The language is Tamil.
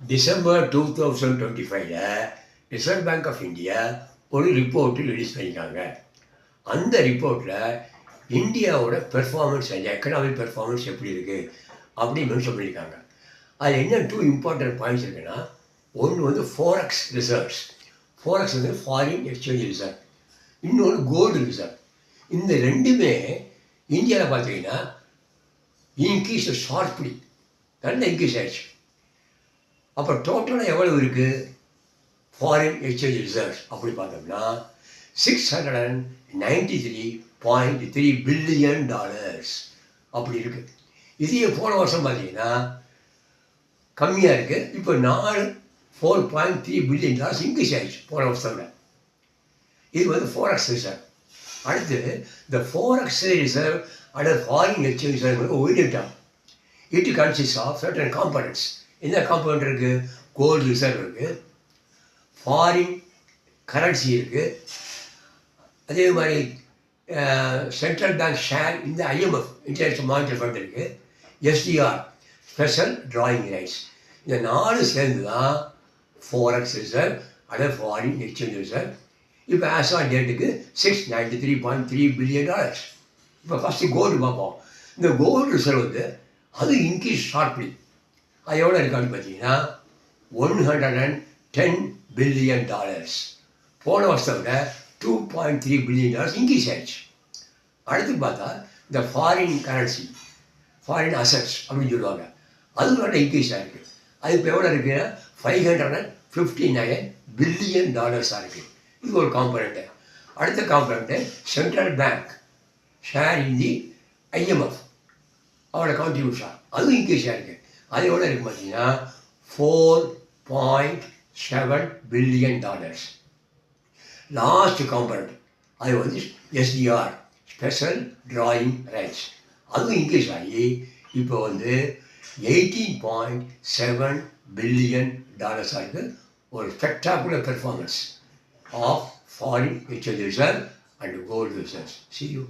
டிசம்பர் 2025ல ரிசர்வ் பேங்க் ஆஃப் இந்தியா ஒரு ரிப்போர்ட்டு ரிலீஸ் பண்ணியிருக்காங்க. அந்த ரிப்போர்ட்டில் இந்தியாவோட பெர்ஃபார்மன்ஸ் எக்கனாமிக் பெர்ஃபார்மன்ஸ் எப்படி இருக்குது அப்படின்னு மென்ஷன் பண்ணியிருக்காங்க. அதில் என்ன 2 இம்பார்ட்டன்ட் பாயிண்ட்ஸ் இருக்குன்னா, ஒன்று வந்து ஃபாரெக்ஸ் ரிசர்வ்ஸ். ஃபாரெக்ஸ் வந்து ஃபாரின் எக்ஸ்சேஞ்ச் ரிசர்வ், இன்னொன்று கோல்டு ரிசர்வ். இந்த ரெண்டுமே இந்தியாவில் பார்த்தீங்கன்னா இன்க்ரீஸ் ஷார்ப்லி, நல்ல இன்க்ரீஸ் ஆயிடுச்சு. அப்போ டோட்டலாக எவ்வளவு இருக்குது ஃபாரின் எக்ஸ்சேஞ்ச் ரிசர்வ்ஸ் அப்படி பார்த்தோம்னா $693.3 பில்லியன் அப்படி இருக்குது. இதே போன வருஷம் பார்த்தீங்கன்னா கம்மியாக இருக்குது. இப்போ 4.3 பில்லியன் இன்க்ரீஸ் ஆகிடுச்சு போன வருஷம். இது வந்து ஃபாரெக்ஸ் ரிசர்வ். அடுத்து இந்த ஃபாரெக்ஸ் ரிசர்வ் அல்லது ஃபாரின் எக்ஸ்சேஞ்ச் ரிசர்வ் ஒயிட்டா it consist of certain components. என்ன காம்பனண்ட் இருக்குது? கோல்டு ரிசர்வ் இருக்குது, ஃபாரின் கரன்சி இருக்குது, அதே மாதிரி சென்ட்ரல் பேங்க் ஷேர் இந்த IMF இன்டர்நேஷனல் மானிட்டரி ஃபண்ட் இருக்குது, SDR ஸ்பெஷல் டிராயிங் ரைட்ஸ். இந்த 4 சேர்ந்து தான் ஃபாரெக்ஸ் ரிசர்வ் அல்லது ஃபாரின் எக்ஸ்சேஞ்ச் ரிசர்வ். இப்போ ஆஸ் ஆன் டேட்டுக்கு $693.3 பில்லியன். இப்போ ஃபஸ்ட்டு கோல்டு பார்ப்போம். இந்த கோல்டு ரிசர்வ் வந்து அது இன்க்ரீஸ் ஷார்ப்லி. அது எவ்வளோ இருக்கான்னு பார்த்தீங்கன்னா $110 பில்லியன். போன வருஷத்தை விட $2.3 பில்லியன் இன்க்ரீஸ் ஆயிடுச்சு. அடுத்து பார்த்தா இந்த ஃபாரின் கரன்சி, ஃபாரின் அசட்ஸ் அப்படின்னு சொல்லுவாங்க, அது நல்ல இன்க்ரீஸ் ஆகிருக்கு. அது இப்போ எவ்வளோ இருக்குன்னா $559 பில்லியன் இருக்குது. இது ஒரு காம்பனண்ட்டு. அடுத்த காம்பனண்ட்டு சென்ட்ரல் பேங்க் ஷேர் இன் தி IMF, அவரோட கான்ட்ரிபியூஷன் அதுவும் இன்க்ரீஸ் ஆகிருக்கு. அது எவ்வளோ இருக்குது பார்த்தீங்கன்னா $4.7 பில்லியன். லாஸ்ட் காம்பனண்ட் அது வந்து SDR ஸ்பெஷல் டிராயிங் ரைட்ஸ், அதுவும் இன்க்ரீஸ் ஆகி இப்போ வந்து $18.7 பில்லியன் ஆகுது. ஒரு spectacular performance of foreign exchange reserve and gold reserves. See you.